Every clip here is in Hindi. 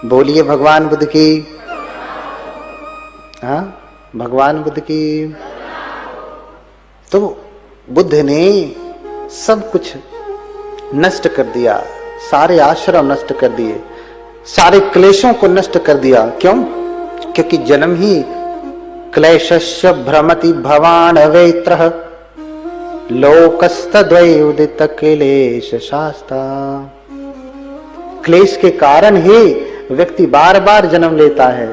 बोलिए भगवान बुद्ध की। हाँ, भगवान बुद्ध की। तो बुद्ध ने सब कुछ नष्ट कर दिया, सारे आश्रम नष्ट कर दिए, सारे क्लेशों को नष्ट कर दिया। क्यों? क्योंकि जन्म ही क्लेशस्य भ्रमति भवान अवेत्रः लोकस्तद्वै उदित क्लेश शास्ता। क्लेश के कारण ही व्यक्ति बार बार जन्म लेता है,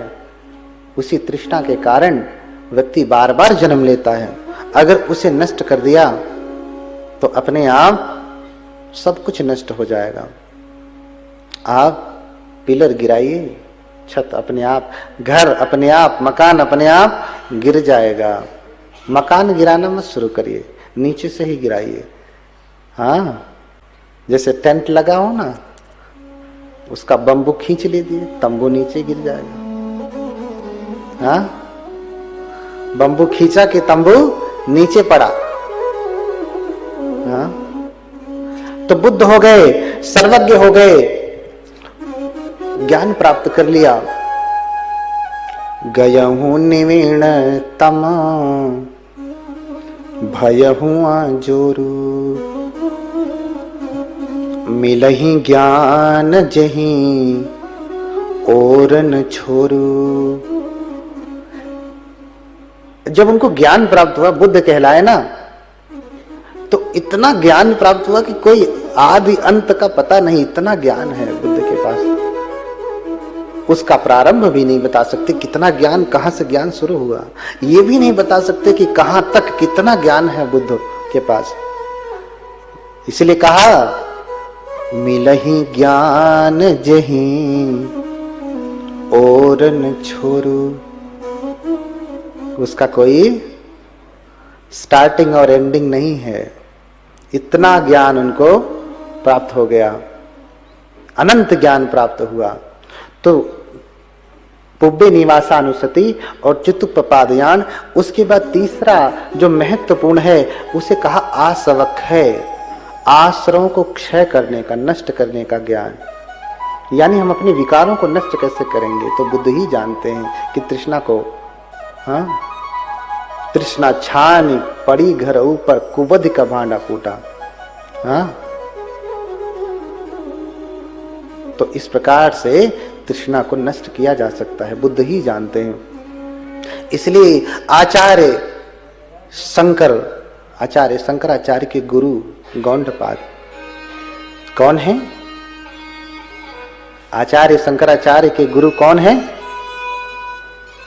उसी तृष्णा के कारण व्यक्ति बार बार जन्म लेता है। अगर उसे नष्ट कर दिया तो अपने आप सब कुछ नष्ट हो जाएगा। आप पिलर गिराइए, छत अपने आप, घर अपने आप, मकान अपने आप गिर जाएगा। मकान गिराना मत शुरू करिए, नीचे से ही गिराइए। हाँ, जैसे टेंट लगा हो ना, उसका बम्बू खींच लीजिए, तंबू नीचे गिर जाएगा। हाँ, बम्बू खींचा कि तंबू नीचे पड़ा। हाँ, तो बुद्ध हो गए, सर्वज्ञ हो गए, ज्ञान प्राप्त कर लिया। गयहूं निवीण तम भयहुआ जोरू मिलही ज्ञान जही और न छोरू। जब उनको ज्ञान प्राप्त हुआ, बुद्ध कहलाए ना, तो इतना ज्ञान प्राप्त हुआ कि कोई आदि अंत का पता नहीं, इतना ज्ञान है बुद्ध के पास। उसका प्रारंभ भी नहीं बता सकते, कितना ज्ञान, कहां से ज्ञान शुरू हुआ, ये भी नहीं बता सकते कि कहां तक कितना ज्ञान है बुद्ध के पास। इसलिए कहा मिलही ज्ञान जहीं और न छोरू। उसका कोई स्टार्टिंग और एंडिंग नहीं है, इतना ज्ञान उनको प्राप्त हो गया, अनंत ज्ञान प्राप्त हुआ। तो पुब्बे निवासानुसति और चित्तुपपादयान, उसके बाद तीसरा जो महत्वपूर्ण है उसे कहा आसवक है, आश्रयों को क्षय करने का, नष्ट करने का ज्ञान। यानी हम अपने विकारों को नष्ट कैसे करेंगे, तो बुद्ध ही जानते हैं कि तृष्णा को, हाँ, तृष्णा छानी पड़ी घर ऊपर कुबध का भांडा फूटा। हाँ, तो इस प्रकार से तृष्णा को नष्ट किया जा सकता है, बुद्ध ही जानते हैं। इसलिए आचार्य शंकराचार्य के गुरु गौंडपाद कौन है? आचार्य शंकराचार्य के गुरु कौन है?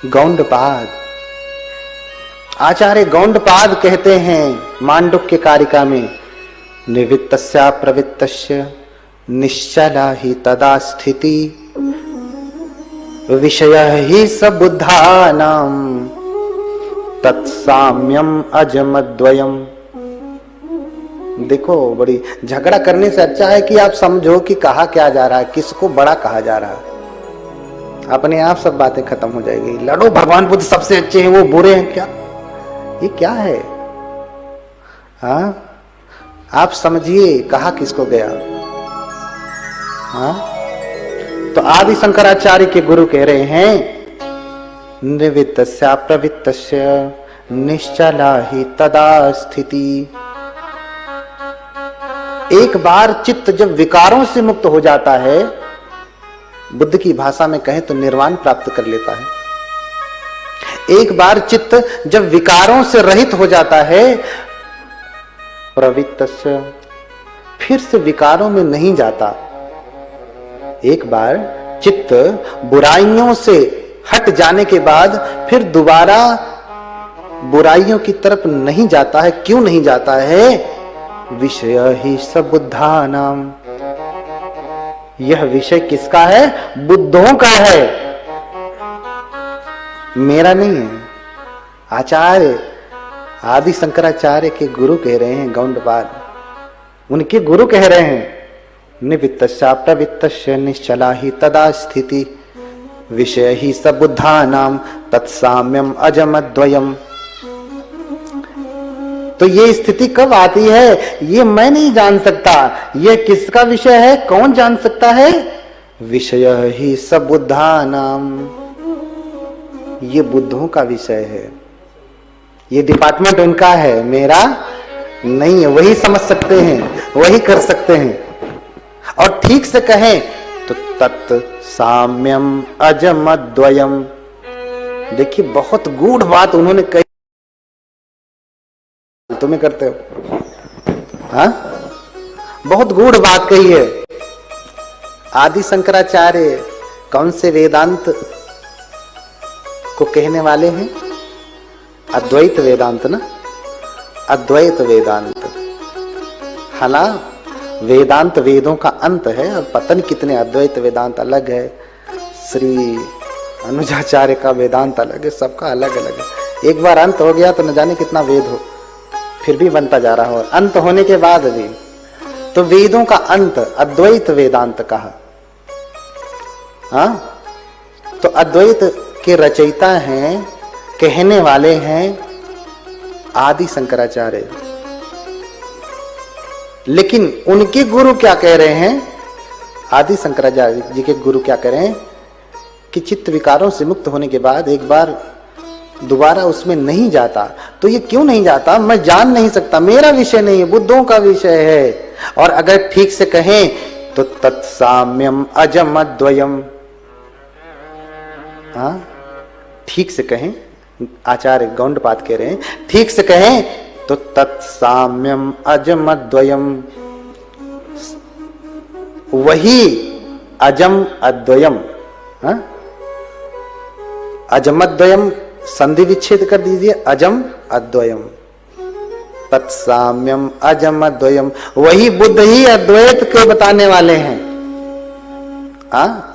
गौंडपाद। आचार्य गौंडपाद कहते हैं मांडुक्य कारिका में, निवृत्तस्या प्रवृत्तस्य निश्चला ही तदा स्थिति विषय ही सबुद्धानाम तत्साम्यम अजमद्वयम। देखो, बड़ी झगड़ा करने से अच्छा है कि आप समझो कि कहा क्या जा रहा है, किसको बड़ा कहा जा रहा है। अपने आप सब बातें खत्म हो जाएगी। लड़ो, भगवान बुद्ध सबसे अच्छे हैं, वो बुरे हैं क्या? ये क्या है? हाँ, आप समझिए कहा किसको गया। हाँ, तो आदि शंकराचार्य के गुरु कह रहे हैं, निवृत्तस्या प्रवृत्तस्य निश्चला ही तदा स्थिति। एक बार चित्त जब विकारों से मुक्त हो जाता है, बुद्ध की भाषा में कहें तो निर्वाण प्राप्त कर लेता है। एक बार चित्त जब विकारों से रहित हो जाता है, प्रवृत्तस्य, फिर से विकारों में नहीं जाता। एक बार चित्त बुराइयों से हट जाने के बाद फिर दोबारा बुराइयों की तरफ नहीं जाता है। क्यों नहीं जाता है? विषय ही सबुद्धानाम। यह विषय किसका है? बुद्धों का है, मेरा नहीं है। आचार्य आदि शंकराचार्य के गुरु कह रहे हैं गौंडपाद, उनके गुरु कह रहे हैं, निवृत्तस्या प्रवृत्तस्य निश्चला ही तदा स्थिति विषय ही सबुद्धानाम तत्साम्यम अजमद्वयम। तो ये स्थिति कब आती है, ये मैं नहीं जान सकता। ये किसका विषय है, कौन जान सकता है? विषय ही सब बुद्धा नाम, ये बुद्धों का विषय है, ये डिपार्टमेंट उनका है, मेरा नहीं है। वही समझ सकते हैं, वही कर सकते हैं। और ठीक से कहें तो तत् साम्यम अजमद्वयम। देखिए बहुत गूढ़ बात उन्होंने कही, तुम्हें करते हो, हाँ बहुत गूढ़ बात कही है। आदि शंकराचार्य कौन से वेदांत को कहने वाले हैं? अद्वैत वेदांत ना, अद्वैत वेदांत। हाला वेदांत वेदों का अंत है, और पता नहीं कितने अद्वैत वेदांत अलग है, श्री अनुजाचार्य का वेदांत अलग है, सबका अलग अलग है। एक बार अंत हो गया तो न जाने कितना वेद हो, फिर भी बनता जा रहा हो। अंत होने के बाद भी तो वेदों का अंत अद्वैत वेदांत कहा। हाँ, तो अद्वैत के रचयिता हैं, कहने वाले हैं आदि शंकराचार्य। लेकिन उनके गुरु क्या कह रहे हैं? आदि शंकराचार्य जी के गुरु क्या कह रहे हैं कि चित्त विकारों से मुक्त होने के बाद एक बार दोबारा उसमें नहीं जाता। तो ये क्यों नहीं जाता? मैं जान नहीं सकता, मेरा विषय नहीं है, बुद्धों का विषय है। और अगर ठीक से कहें तो तत्साम्यम अजमद्वयम। हाँ, ठीक से कहें, आचार्य गौंडपाद कह रहे हैं, ठीक से कहें तो तत्साम्यम अजमद्वयम, वही अजम अद्वयम। हाँ? अजमद्वयम संधि विच्छेद कर दीजिए, अजम अद्वयम, तत्साम्यम अजम अद्वयम, वही बुद्ध ही अद्वैत के बताने वाले हैं।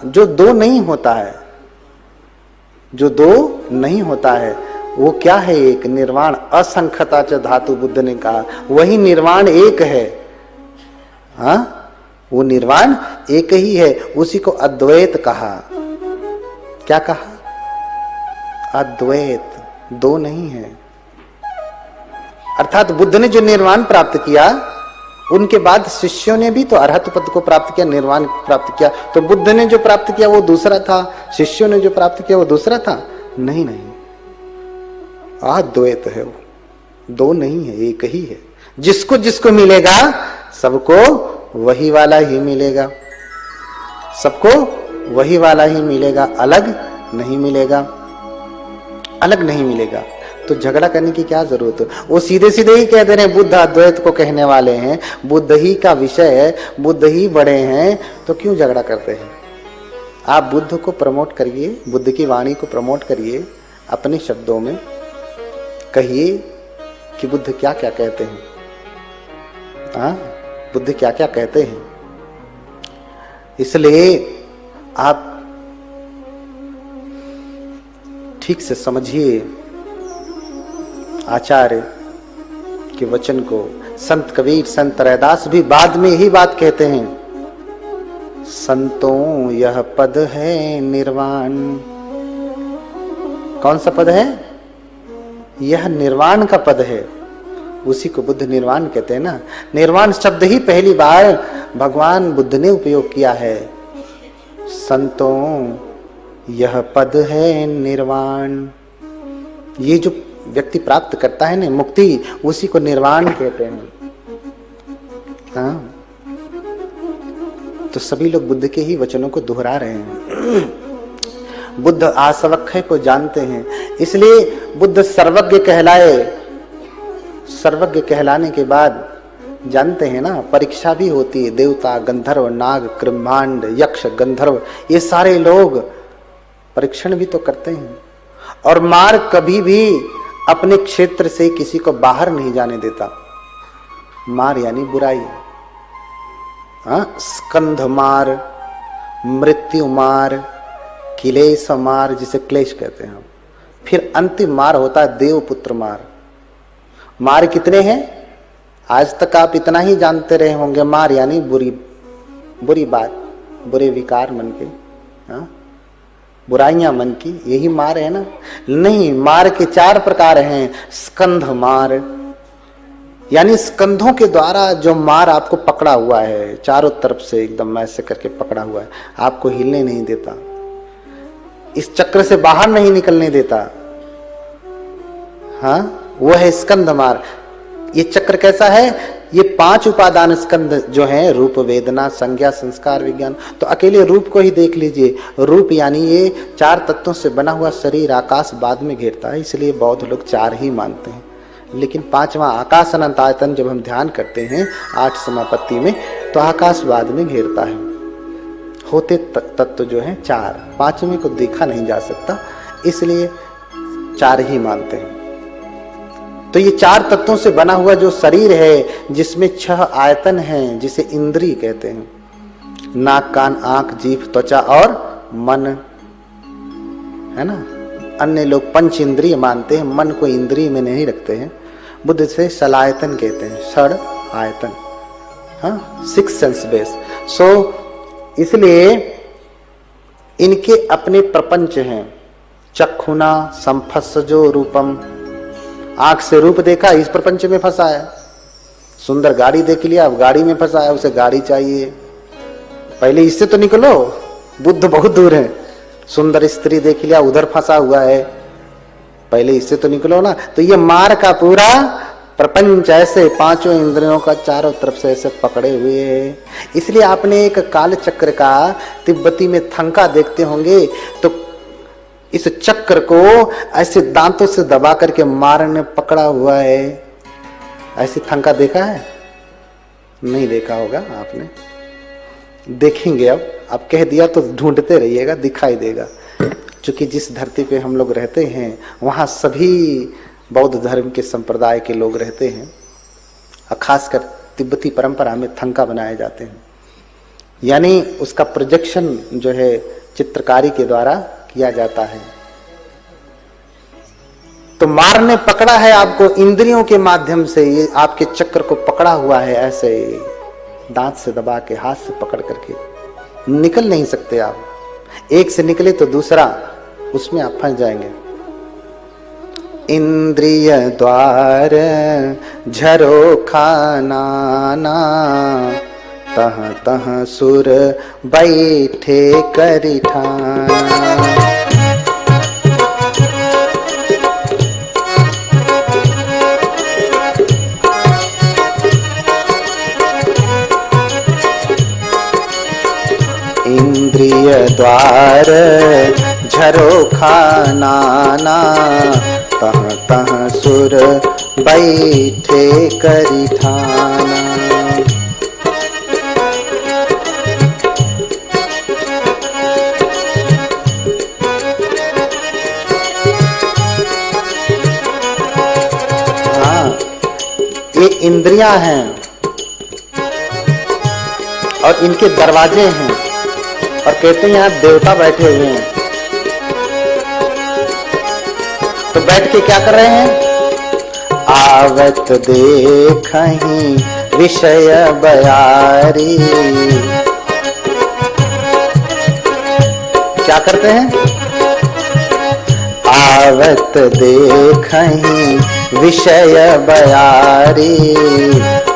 जो दो नहीं होता है, जो दो नहीं होता है वो क्या है? एक निर्वाण, असंख्यता च धातु, बुद्ध ने कहा वही निर्वाण एक है। वो निर्वाण एक ही है, उसी को अद्वैत कहा। क्या कहा? अद्वैत, दो नहीं है। अर्थात बुद्ध ने जो निर्वाण प्राप्त किया, उनके बाद शिष्यों ने भी तो अरहत पद को प्राप्त किया, निर्वाण प्राप्त किया। तो बुद्ध ने जो प्राप्त किया वो दूसरा था, शिष्यों ने जो प्राप्त किया वो दूसरा था? नहीं नहीं, अद्वैत है वो, दो नहीं है, एक ही है। जिसको जिसको मिलेगा सबको वही वाला ही मिलेगा, सबको वही वाला ही मिलेगा, अलग नहीं मिलेगा, अलग नहीं मिलेगा। तो झगड़ा करने की क्या जरूरत है? वो सीधे सीधे ही कह दे रहे हैं बुद्ध अद्वैत को कहने वाले हैं, बुद्ध ही का विषय है, बुद्ध ही बड़े हैं, तो क्यों झगड़ा करते हैं? आप बुद्ध को प्रमोट करिए, बुद्ध की वाणी को प्रमोट करिए, अपने शब्दों में कहिए कि बुद्ध क्या क्या कहते हैं। बुद्ध क्या क्या कहते हैं। इसलिए आप ठीक से समझिए आचार्य के वचन को। संत कबीर, संत रैदास भी बाद में यही बात कहते हैं, संतों यह पद है निर्वाण। कौन सा पद है? यह निर्वाण का पद है, उसी को बुद्ध निर्वाण कहते हैं ना। निर्वाण शब्द ही पहली बार भगवान बुद्ध ने उपयोग किया है। संतों यह पद है निर्वाण, ये जो व्यक्ति प्राप्त करता है ना मुक्ति, उसी को निर्वाण कहते हैं। तो सभी लोग बुद्ध के ही वचनों को दोहरा रहे हैं। बुद्ध आसवक्खय को जानते हैं, इसलिए बुद्ध सर्वज्ञ कहलाए। सर्वज्ञ कहलाने के बाद जानते हैं ना, परीक्षा भी होती है। देवता, गंधर्व, नाग, ब्रह्मांड, यक्ष, गंधर्व, ये सारे लोग परीक्षण भी तो करते हैं। और मार कभी भी अपने क्षेत्र से किसी को बाहर नहीं जाने देता। मार यानी बुराई, स्कंध मार, मृत्यु मार, क्लेश मार, जिसे क्लेश कहते हैं हम। फिर अंतिम मार होता है देवपुत्र मार। मार कितने हैं? आज तक आप इतना ही जानते रहे होंगे, मार यानी बुरी बुरी बात, बुरे विकार मन के, बुराइयां मन की, यही मार है ना? नहीं, मार के 4 प्रकार हैं। स्कंध मार यानी स्कंधों के द्वारा जो मार आपको पकड़ा हुआ है, चारों तरफ से एकदम ऐसे करके पकड़ा हुआ है, आपको हिलने नहीं देता, इस चक्र से बाहर नहीं निकलने देता। हाँ, वो है स्कंध मार। ये चक्र कैसा है? ये 5 उपादान स्कंध जो हैं, रूप, वेदना, संज्ञा, संस्कार, विज्ञान। तो अकेले रूप को ही देख लीजिए। रूप यानी ये 4 तत्वों से बना हुआ शरीर, आकाश बाद में घेरता है, इसलिए बौद्ध लोग 4 ही मानते हैं। लेकिन 5वां आकाश अनंत आयतन जब हम ध्यान करते हैं 8 समापत्ति में, तो आकाश बाद में घेरता है। होते तत्व जो है 4, 5वें को देखा नहीं जा सकता, इसलिए 4 ही मानते हैं। तो ये 4 तत्वों से बना हुआ जो शरीर है, जिसमें 6 आयतन हैं, जिसे इंद्रिय कहते हैं, नाक, कान, आंख, जीभ, त्वचा और मन, है ना। अन्य लोग पंच इंद्रिय मानते हैं, मन को इंद्रिय में नहीं रखते हैं। बुद्ध से सलायतन कहते हैं, षड आयतन, हाँ, 6 सेंस बेस। सो इसलिए इनके अपने प्रपंच हैं। चक्षुना संफस्सजो रूपम, आंख से रूप देखा, इस प्रपंच में फंसा है। सुंदर गाड़ी देख लिया, अब गाड़ी में फंसा है, उसे गाड़ी चाहिए। पहले इससे तो निकलो, बुद्ध बहुत दूर है। सुंदर स्त्री देख लिया, उधर फंसा हुआ है, पहले इससे तो निकलो ना। तो ये मार का पूरा प्रपंच ऐसे 5 इंद्रियों का चारों तरफ से ऐसे पकड़े हुए है। इसलिए आपने एक काल चक्र का तिब्बती में थंका देखते होंगे, तो इस चक्र को ऐसे दांतों से दबा करके मार ने पकड़ा हुआ है। ऐसे थंका देखा है? नहीं देखा होगा आपने, देखेंगे। अब कह दिया तो ढूंढते रहिएगा, दिखाई देगा। क्योंकि जिस धरती पे हम लोग रहते हैं वहां सभी बौद्ध धर्म के संप्रदाय के लोग रहते हैं, और खासकर तिब्बती परंपरा में थंका बनाए जाते हैं। यानी उसका प्रोजेक्शन जो है चित्रकारी के द्वारा किया जाता है। तो मार ने पकड़ा है आपको इंद्रियों के माध्यम से, ये आपके चक्र को पकड़ा हुआ है, ऐसे दांत से दबा के, हाथ से पकड़ करके निकल नहीं सकते आप। एक से निकले तो दूसरा, उसमें आप फंस जाएंगे। इंद्रिय द्वार झरोखा नाना, तह तह सुर बैठे करिठाना। इंद्रिय द्वार झरोखा नाना, तह तह सुर बैठे करिठाना। ये इंद्रियां हैं और इनके दरवाजे हैं, और कहते हैं यहाँ देवता बैठे हुए हैं। तो बैठ के क्या कर रहे हैं? आवत देखहीं विषय बयारी। क्या करते हैं? आवत देखहीं विषय बयारी,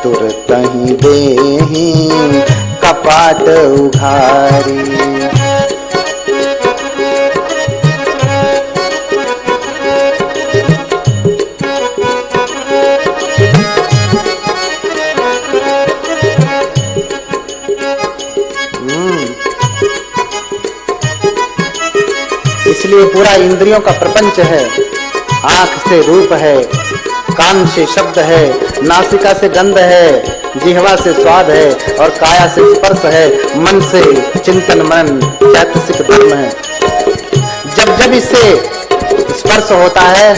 तुरत ही देहीं कपाट उघारी। इसलिए पूरा इंद्रियों का प्रपंच है। आंख से रूप है, कान से शब्द है, नासिका से गंध है, जिह्वा से स्वाद है, और काया से स्पर्श है, मन से चिंतन मनन चैतसिक धर्म है। जब जब इससे स्पर्श होता है,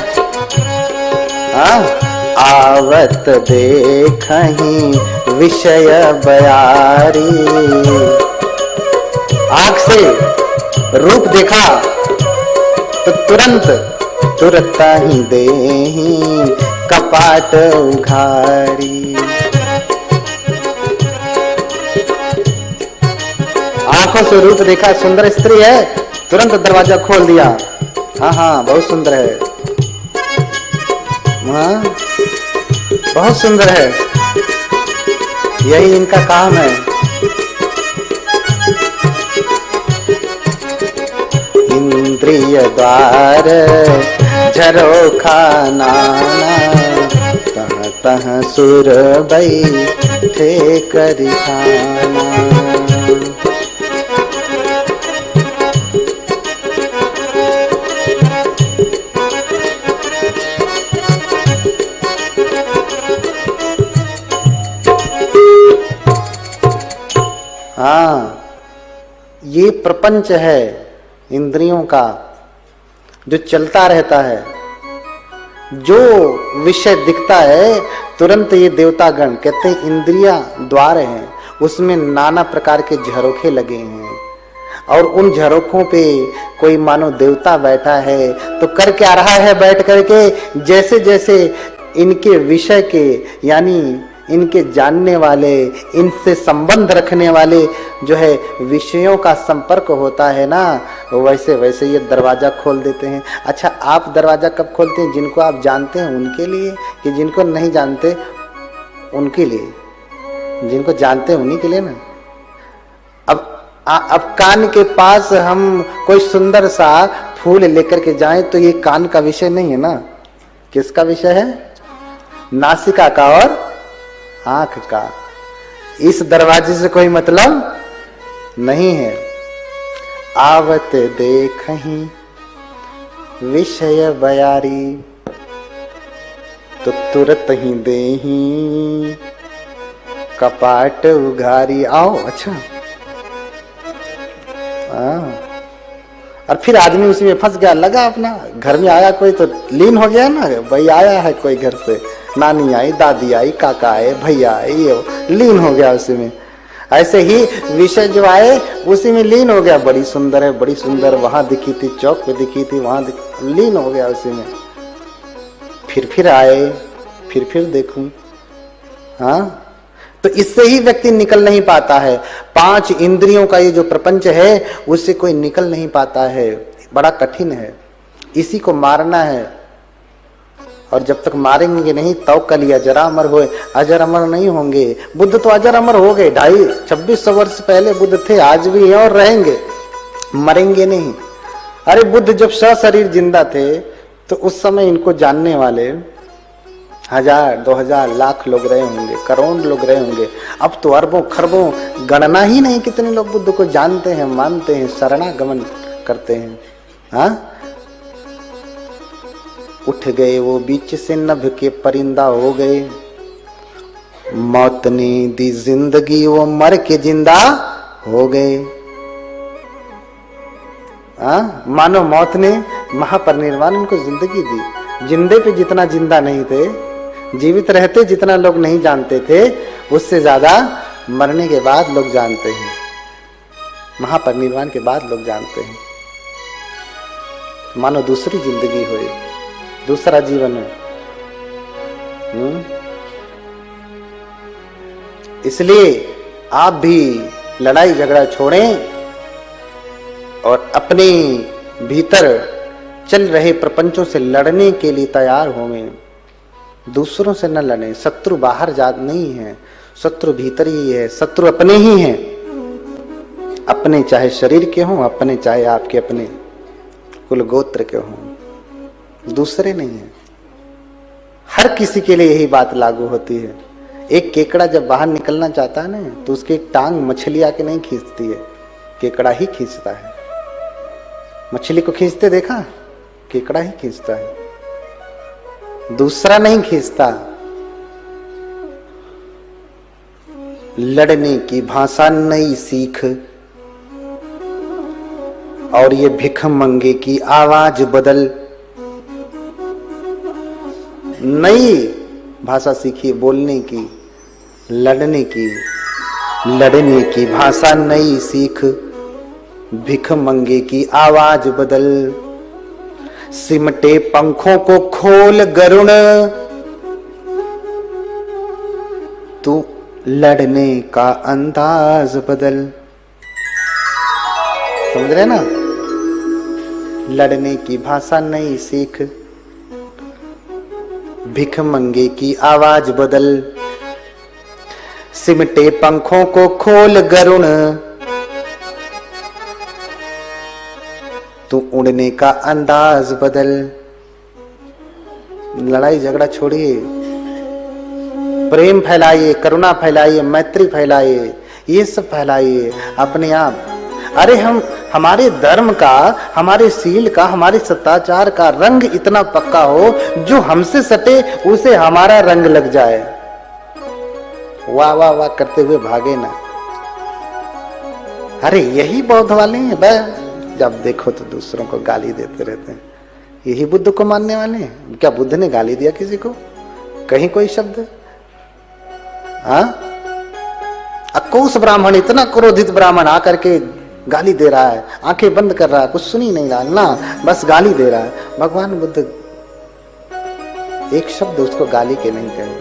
आवत देखहीं विषय बयारी। आंख से रूप देखा तो तुरंत ही देहीं कपाट उघारी। आंखों से रूप देखा, सुंदर स्त्री है, तुरंत दरवाजा खोल दिया। हाँ हाँ बहुत सुंदर है। हाँ बहुत सुंदर है, यही इनका काम है। इंद्रिय द्वार झरोखा नाना, तह तह सुर बैठे करि खाना। हाँ, ये प्रपंच है इंद्रियों का जो चलता रहता है। जो विषय दिखता है तुरंत ये देवतागण कहते हैं इंद्रिया द्वार हैं, उसमें नाना प्रकार के झरोखे लगे हैं, और उन झरोखों पे कोई मानो देवता बैठा है तो कर क्या रहा है बैठ करके, जैसे जैसे इनके विषय के यानी इनके जानने वाले, इनसे संबंध रखने वाले जो है विषयों का संपर्क होता है ना, वैसे वैसे ये दरवाजा खोल देते हैं। अच्छा, आप दरवाजा कब खोलते हैं? जिनको आप जानते हैं उनके लिए कि जिनको नहीं जानते उनके लिए? जिनको जानते हैं उन्हीं के लिए ना। अब कान के पास हम कोई सुंदर सा फूल लेकर के जाएं तो ये कान का विषय नहीं है ना, किसका विषय है? नासिका का और आंख का। इस दरवाजे से कोई मतलब नहीं है। आवत देखहीं विषय बयारी, तो तुरत ही देही कपाट उघारी। आओ, अच्छा। और फिर आदमी उसी में फंस गया, लगा अपना घर में आया कोई तो लीन हो गया ना, भाई आया है कोई घर से, नानी आई, दादी आई, काका आए, भैया आए, ये लीन हो गया उसी में। ऐसे ही विषय जो आए उसी में लीन हो गया। बड़ी सुंदर है, बड़ी सुंदर, वहां दिखी थी, चौक पे दिखी थी, वहां लीन हो गया उसी में। फिर आए, फिर देखूं। हाँ, तो इससे ही व्यक्ति निकल नहीं पाता है। 5 इंद्रियों का ये जो प्रपंच है उससे कोई निकल नहीं पाता है, बड़ा कठिन है। इसी को मारना है, और जब तक मारेंगे नहीं तो कल अजर अमर होए। अजर अमर नहीं होंगे। बुद्ध तो अजर अमर हो गए, 2600 वर्ष पहले बुद्ध थे, आज भी हैं और रहेंगे, मरेंगे नहीं। अरे बुद्ध जब सशरीर जिंदा थे तो उस समय इनको जानने वाले 1000, 2000, लाख लोग रहे होंगे, करोड़ लोग रहे होंगे। अब तो अरबों खरबों, गणना ही नहीं कितने लोग बुद्ध को जानते हैं, मानते हैं, शरणागमन करते हैं। हाँ, उठ गए वो बीच से नभ के परिंदा हो गए, मौत ने दी जिंदगी वो मर के जिंदा हो गए। मानो मौत ने महापरिनिर्वाण उनको जिंदगी दी। जिंदे पे जितना जिंदा नहीं थे, जीवित रहते जितना लोग नहीं जानते थे, उससे ज्यादा मरने के बाद लोग जानते हैं, महापरिनिर्वाण के बाद लोग जानते हैं। मानो दूसरी जिंदगी हुई, दूसरा जीवन है। इसलिए आप भी लड़ाई झगड़ा छोड़ें और अपने भीतर चल रहे प्रपंचों से लड़ने के लिए तैयार होवें। दूसरों से न लड़ें। शत्रु बाहर जात नहीं है, शत्रु भीतर ही है। शत्रु अपने ही हैं, अपने चाहे शरीर के हों, अपने चाहे आपके अपने कुल गोत्र के हों, दूसरे नहीं है। हर किसी के लिए यही बात लागू होती है। एक केकड़ा जब बाहर निकलना चाहता है ना, तो उसकी टांग मछली आके नहीं खींचती है, केकड़ा ही खींचता है। मछली को खींचते देखा? केकड़ा ही खींचता है, दूसरा नहीं खींचता। लड़ने की भाषा नई सीख और ये भिख मंगे की आवाज बदल। नई भाषा सीखी बोलने की, लड़ने की भाषा नई सीख, भिख मंगे की आवाज बदल। सिमटे पंखों को खोल गरुण, तू लड़ने का अंदाज बदल। समझ रहे ना? लड़ने की भाषा नई सीख, भिख मंगे की आवाज बदल, सिमटे पंखों को खोल गरुण, तू उड़ने का अंदाज बदल। लड़ाई झगड़ा छोड़िए, प्रेम फैलाइए, करुणा फैलाइए, मैत्री फैलाइए, ये सब फैलाइए अपने आप। अरे हमारे धर्म का, हमारे शील का, हमारे सदाचार का रंग इतना पक्का हो, जो हमसे सटे उसे हमारा रंग लग जाए, वाह वाह वाह करते हुए भागे ना। अरे यही बौद्ध वाले हैं बे, जब देखो तो दूसरों को गाली देते रहते हैं। यही बुद्ध को मानने वाले हैं। क्या बुद्ध ने गाली दिया किसी को कहीं कोई शब्द? हाँ, अक्कूस ब्राह्मण, इतना क्रोधित ब्राह्मण आकर के गाली दे रहा है, आंखें बंद कर रहा है, कुछ सुनी नहीं रहा ना, बस गाली दे रहा है। भगवान बुद्ध एक शब्द उसको गाली के नहीं कहे,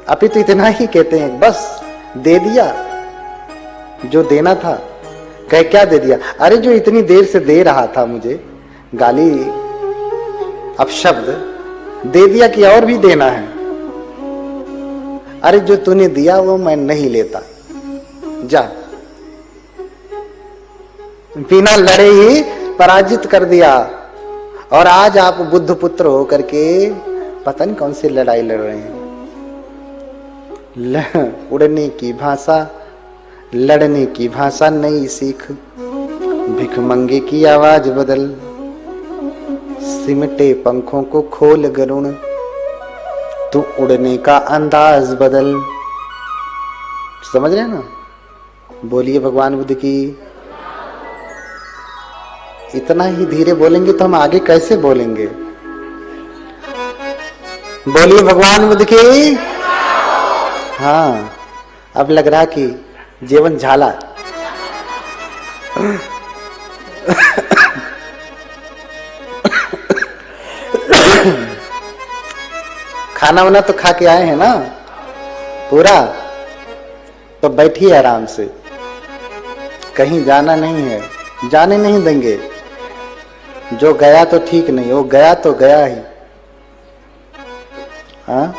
अभी तो इतना ही कहते हैं, बस दे दिया जो देना था। कह क्या दे दिया? अरे जो इतनी देर से दे रहा था मुझे गाली, अब शब्द दे दिया कि और भी देना है। अरे जो तूने दिया वो मैं नहीं लेता, जा। बिना लड़े ही पराजित कर दिया। और आज आप बुद्ध पुत्र होकर के पता नहीं कौन सी लड़ाई लड़ रहे हैं। उड़ने की भाषा, लड़ने की भाषा नई सीख, भिख मंगे की आवाज बदल, सिमटे पंखों को खोल गरुण, तू उड़ने का अंदाज बदल। समझ रहे ना? बोलिए भगवान बुद्ध की। इतना ही धीरे बोलेंगे तो हम आगे कैसे बोलेंगे? बोलिए भगवान बुद्ध की। हाँ, अब लग रहा कि जीवन झाला। खाना वाना तो खा के आए हैं ना पूरा, तो बैठिए आराम से, कहीं जाना नहीं है, जाने नहीं देंगे। जो गया तो ठीक नहीं, वो गया तो गया ही। हाँ,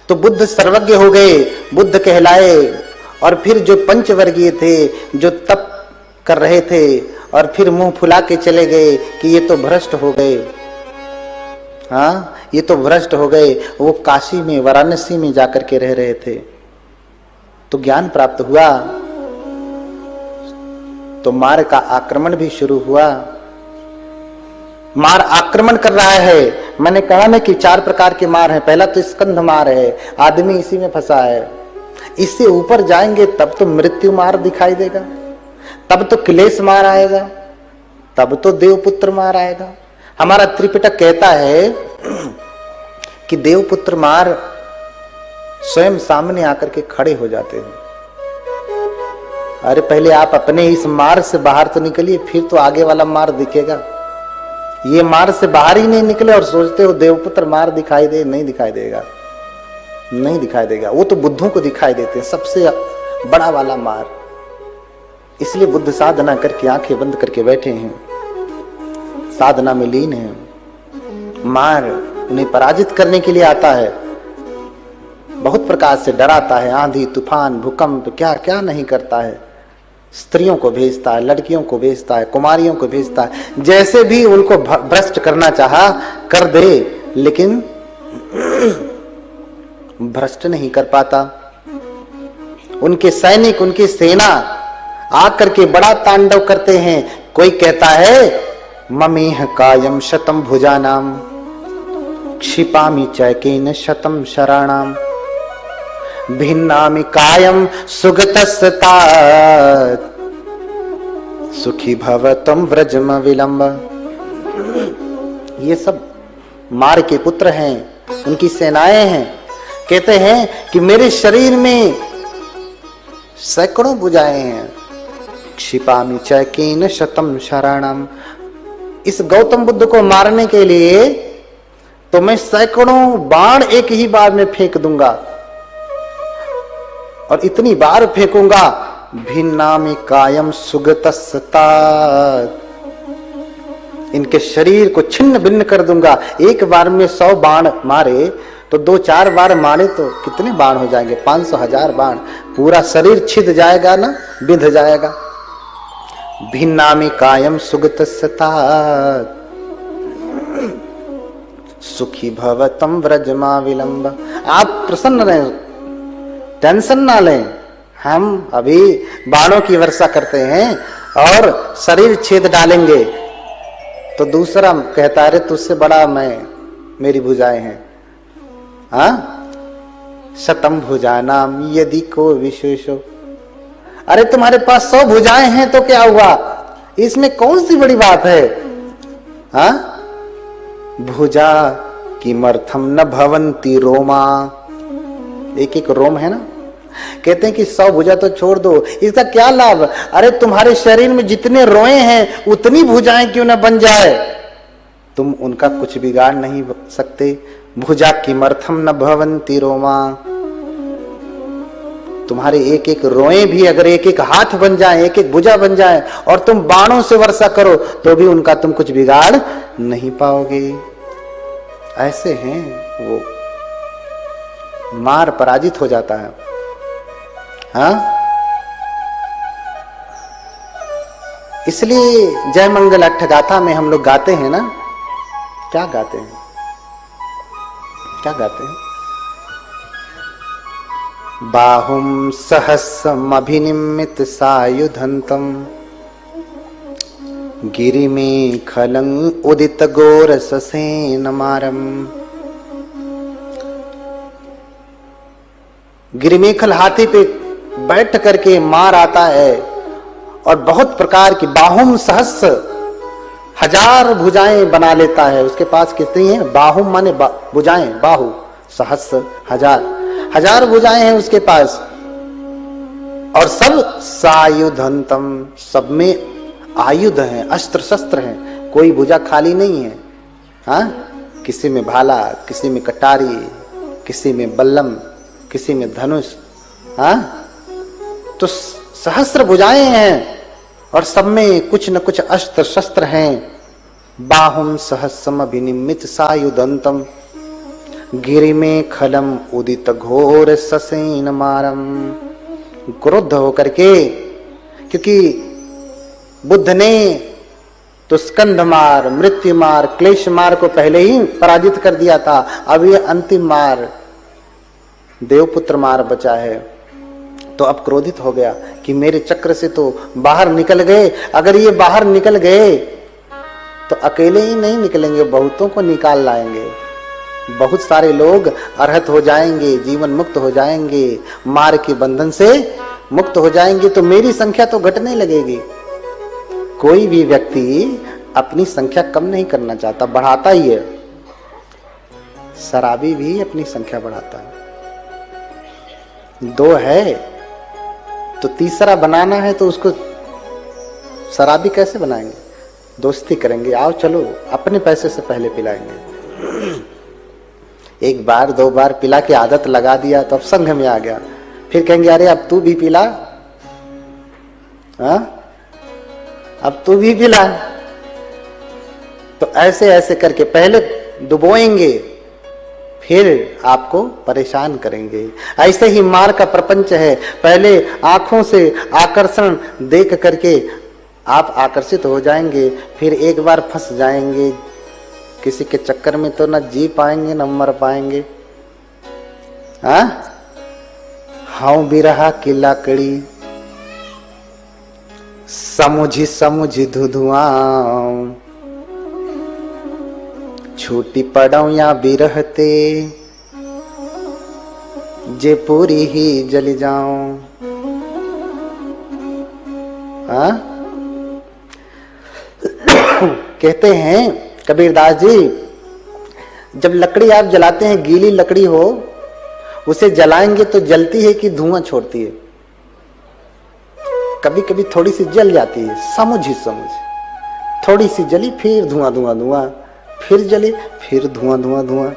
तो बुद्ध सर्वज्ञ हो गए, बुद्ध कहलाए। और फिर जो पंचवर्गीय थे, जो तप कर रहे थे और फिर मुंह फुला के चले गए कि ये तो भ्रष्ट हो गए, हाँ ये तो भ्रष्ट हो गए, वो काशी में, वाराणसी में जाकर के रह रहे थे, तो ज्ञान प्राप्त हुआ, तो मार का आक्रमण भी शुरू हुआ। मार आक्रमण कर रहा है। मैंने कहा ना कि 4 प्रकार के मार है। पहला तो स्कंध मार है, आदमी इसी में फंसा है। इससे ऊपर जाएंगे तब तो मृत्यु मार दिखाई देगा, तब तो क्लेश मार आएगा, तब तो देवपुत्र मार आएगा। हमारा त्रिपिटक कहता है कि देवपुत्र मार स्वयं सामने आकर के खड़े हो जाते हैं। अरे पहले आप अपने इस मार से बाहर तो निकलिए, फिर तो आगे वाला मार दिखेगा। ये मार से बाहर ही नहीं निकले और सोचते हो देवपुत्र मार दिखाई दे, नहीं दिखाई देगा, नहीं दिखाई देगा। वो तो बुद्धों को दिखाई देते हैं, सबसे बड़ा वाला मार। इसलिए बुद्ध साधना करके आंखें बंद करके बैठे हैं, साधना में लीन हैं। मार उन्हें पराजित करने के लिए आता है, बहुत प्रकार से डराता है, आंधी तूफान भूकंप क्या क्या नहीं करता है। स्त्रियों को भेजता है, लड़कियों को भेजता है, कुमारियों को भेजता है, जैसे भी उनको भ्रष्ट करना चाहा कर दे, लेकिन भ्रष्ट नहीं कर पाता। उनके सैनिक, उनकी सेना आकर के बड़ा तांडव करते हैं। कोई कहता है ममेह कायम शतम भुजानाम क्षिपामि चैकेन शतम शराणाम भिन्नामि कायम सुगतस्ता सुखी भवतम व्रजम विलंब। ये सब मार के पुत्र हैं, उनकी सेनाएं हैं। कहते हैं कि मेरे शरीर में सैकड़ों भुजाएं हैं। क्षिपामि चैकेन शतम शराणाम। इस गौतम बुद्ध को मारने के लिए तो मैं सैकड़ों बाण एक ही बार में फेंक दूंगा, और इतनी बार फेंकूंगा भिन्नामि कायम सुगतस्ता। इनके शरीर को छिन्न भिन्न कर दूंगा। एक बार में 100 बाण मारे तो 2-4 बार मारे तो कितने बाण हो जाएंगे? 500,000 बाण। पूरा शरीर छिद जाएगा ना, बिंध जाएगा। भिन्नामि कायम सुगतस्ता सुखी भवतम व्रजमा विलंब। आप प्रसन्न रहें, टेंशन ना लें। हम अभी बाणों की वर्षा करते हैं और शरीर छेद डालेंगे तो दूसरा कहता है, अरे तुझसे बड़ा मेरी भुजाएं हैं। हाँ, शतम भुजानाम यदि को विशेषो। अरे तुम्हारे पास 100 भुजाएं हैं तो क्या हुआ? इसमें कौन सी बड़ी बात है? हाँ, भुजा किमर्थम न भवंती रोमा। एक एक रोम है ना। कहते हैं कि 100 भुजा तो छोड़ दो, इसका क्या लाभ? अरे तुम्हारे शरीर में जितने रोए हैं उतनी भुजाएं क्यों न बन जाए? तुम उनका कुछ बिगाड़ नहीं सकते। भुजा किमर्थम न भवंती रोमा। तुम्हारे एक एक रोए भी अगर एक एक हाथ बन जाए, एक एक भुजा बन जाए और तुम बाणों से वर्षा करो तो भी उनका तुम कुछ बिगाड़ नहीं पाओगे। ऐसे हैं वो, मार पराजित हो जाता है। हाँ, इसलिए जय मंगल अट्ठगाथा में हम लोग गाते हैं ना। क्या गाते हैं? क्या गाते हैं? बाहुम सहस्रम अभिनिमित सायुधंतम गिरिमे खलंग उदित गोर ससेन मारम। गिरिमेखल हाथी पे बैठ करके मार आता है और बहुत प्रकार की बाहुम सहस्र 1000 भुजाएं बना लेता है। उसके पास कितनी है? बाहुम माने भुजाएं, बाहु सहस्र 1000 भुजाएं हैं उसके पास। और सब सायुधंतम, सब में आयुध हैं, अस्त्र शस्त्र हैं, कोई भुजा खाली नहीं है। हाँ, किसी में भाला, किसी में कटारी, किसी में बल्लम, किसी में धनुष। हाँ, तो सहस्र भुजाएं हैं और सब में कुछ न कुछ अस्त्र शस्त्र हैं। बाहुम सहस्रम अभिनिमित सायुधंतम गिरिमे खलम उदित घोर ससेन मारम। क्रुद्ध होकर के, क्योंकि बुद्ध ने तो स्कंध मार, मृत्यु मार, क्लेश मार को पहले ही पराजित कर दिया था। अब ये अंतिम मार देवपुत्र मार बचा है। तो अब क्रोधित हो गया कि मेरे चक्र से तो बाहर निकल गए। अगर ये बाहर निकल गए तो अकेले ही नहीं निकलेंगे, बहुतों को निकाल लाएंगे। बहुत सारे लोग अर्हत हो जाएंगे, जीवन मुक्त हो जाएंगे, मार के बंधन से मुक्त हो जाएंगे। तो मेरी संख्या तो घटने लगेगी। कोई भी व्यक्ति अपनी संख्या कम नहीं करना चाहता, बढ़ाता ही है। शराबी भी अपनी संख्या बढ़ाता है। 2 है तो तीसरा बनाना है तो उसको शराबी कैसे बनाएंगे? दोस्ती करेंगे, आओ चलो अपने पैसे से पहले पिलाएंगे। 1 बार 2 बार पिला के आदत लगा दिया तो अब संघ में आ गया। फिर कहेंगे अरे अब तू भी पिला, हाँ अब तू भी पिला। तो ऐसे ऐसे करके पहले डुबोएंगे, फिर आपको परेशान करेंगे। ऐसे ही मार का प्रपंच है। पहले आंखों से आकर्षण देख करके आप आकर्षित हो जाएंगे, फिर एक बार फंस जाएंगे किसी के चक्कर में तो न जी पाएंगे न मर पाएंगे। हाँ, हाउ बिरहा की लाकड़ी समुझी समुझी धुधुआं छूटी पड़ो या बिरहते जे पूरी ही जल जाऊं। हाँ, कहते हैं कबीरदास जी, जब लकड़ी आप जलाते हैं, गीली लकड़ी हो, उसे जलाएंगे तो जलती है कि धुआं छोड़ती है? कभी कभी थोड़ी सी जल जाती है, समुझ ही समुझ, थोड़ी सी जली फिर धुआं धुआं धुआं, फिर जले फिर धुआं धुआं धुआं।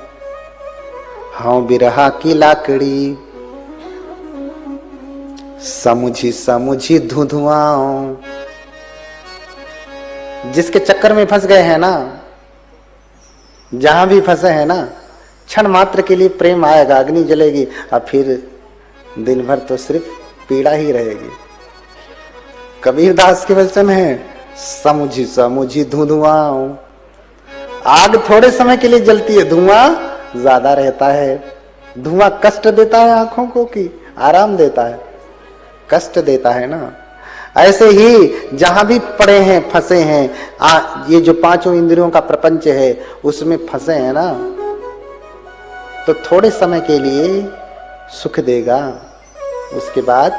हाँ बिरहा की लाकड़ी समुझी समुझी धुआं जिसके चक्कर में फंस गए हैं ना, जहां भी फंसे हैं ना, क्षण मात्र के लिए प्रेम आएगा, अग्नि जलेगी, और फिर दिन भर तो सिर्फ पीड़ा ही रहेगी। कबीरदास के वचन है, समुझी समुझी धुआं। आग थोड़े समय के लिए जलती है, धुआं ज्यादा रहता है। धुआं कष्ट देता है आंखों को कि आराम देता है? कष्ट देता है ना। ऐसे ही जहां भी पड़े हैं, फंसे हैं, ये जो पांचों इंद्रियों का प्रपंच है उसमें फंसे हैं ना, तो थोड़े समय के लिए सुख देगा, उसके बाद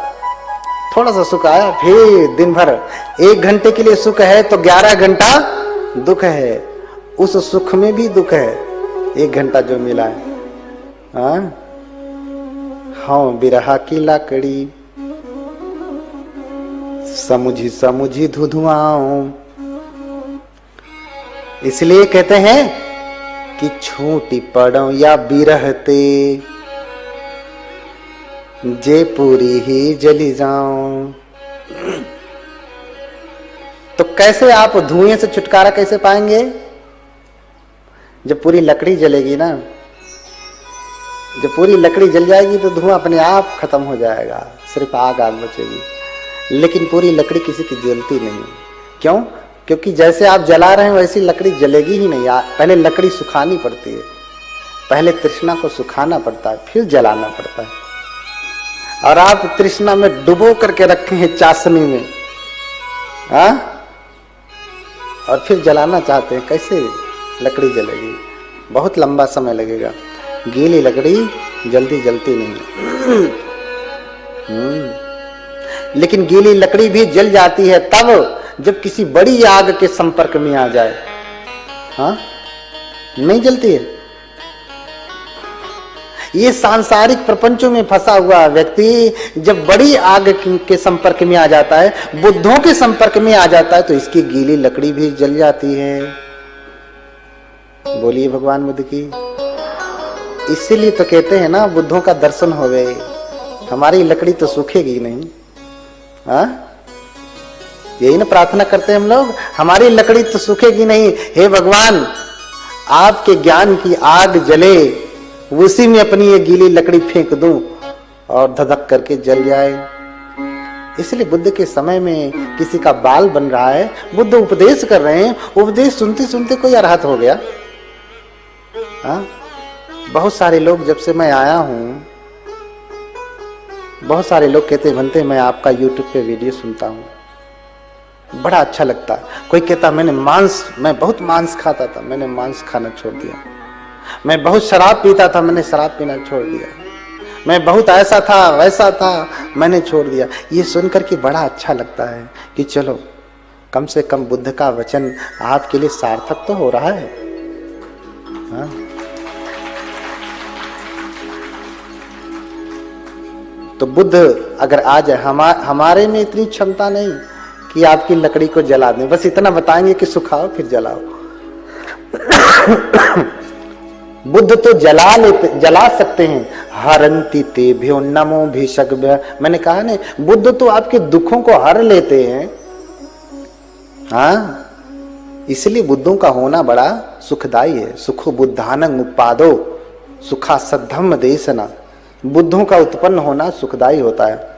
थोड़ा सा सुख आया, फिर दिन भर 1 घंटे के लिए सुख है तो 11 घंटा दुख है। उस सुख में भी दुख है, 1 घंटा जो मिला है। हाँ, बिरहा की लाकड़ी समुझी समुझी धुआं। इसलिए कहते हैं कि छूटी पड़ो या बिरहते, जे पूरी ही जली जाऊं। तो कैसे आप धुएं से छुटकारा कैसे पाएंगे? जब पूरी लकड़ी जलेगी ना, जब पूरी लकड़ी जल जाएगी तो धुआं अपने आप खत्म हो जाएगा, सिर्फ आग आग बचेगी। लेकिन पूरी लकड़ी किसी की जलती नहीं। क्यों? क्योंकि जैसे आप जला रहे हैं वैसी लकड़ी जलेगी ही नहीं। पहले लकड़ी सुखानी पड़ती है, पहले तृष्णा को सुखाना पड़ता है, फिर जलाना पड़ता है। और आप तृष्णा में डुबो करके रखे हैं चाशनी में, और फिर जलाना चाहते हैं, कैसे लकड़ी जलेगी? बहुत लंबा समय लगेगा। गीली लकड़ी जल्दी जलती नहीं। लेकिन गीली लकड़ी भी जल जाती है तब जब किसी बड़ी आग के संपर्क में आ जाए। हाँ, नहीं जलती है। ये सांसारिक प्रपंचों में फंसा हुआ व्यक्ति जब बड़ी आग के संपर्क में आ जाता है, बुद्धों के संपर्क में आ जाता है, तो इसकी गीली लकड़ी भी जल जाती है। बोलिए भगवान बुद्ध की। इसीलिए तो कहते हैं ना, बुद्धों का दर्शन हो गए, हमारी लकड़ी तो सूखेगी नहीं। यही ना प्रार्थना करते हैं हम लोग, हमारी लकड़ी तो सूखेगी नहीं। हे भगवान, आपके ज्ञान की आग जले, उसी में अपनी ये गीली लकड़ी फेंक दूं और धधक करके जल जाए। इसलिए बुद्ध के समय में किसी का बाल बन रहा है, बुद्ध उपदेश कर रहे हैं, उपदेश सुनते सुनते कोई अरहत हो गया। बहुत सारे लोग, जब से मैं आया हूं, बहुत सारे लोग कहते बनते मैं आपका YouTube पे वीडियो सुनता हूं, बड़ा अच्छा लगता है। कोई कहता मैं बहुत मांस खाता था, मैंने मांस खाना छोड़ दिया। मैं बहुत शराब पीता था, मैंने शराब पीना छोड़ दिया। मैं बहुत ऐसा था वैसा था, मैंने छोड़ दिया। ये सुनकर के बड़ा अच्छा लगता है कि चलो कम से कम बुद्ध का वचन आपके लिए सार्थक तो हो रहा है। हाँ? तो बुद्ध अगर आ जाए, हमारे में इतनी क्षमता नहीं कि आपकी लकड़ी को जला दें, बस इतना बताएंगे कि सुखाओ फिर जलाओ। बुद्ध तो जला सकते हैं। हरंति तेभ्यो नमो भिषग्भ्य, मैंने कहा ना, बुद्ध तो आपके दुखों को हर लेते हैं। हाँ, इसलिए बुद्धों का होना बड़ा सुखदाई है। सुखो बुद्धानं उत्पादो सुखा सद्धम्म देशना, बुद्धों का उत्पन्न होना सुखदाई होता है।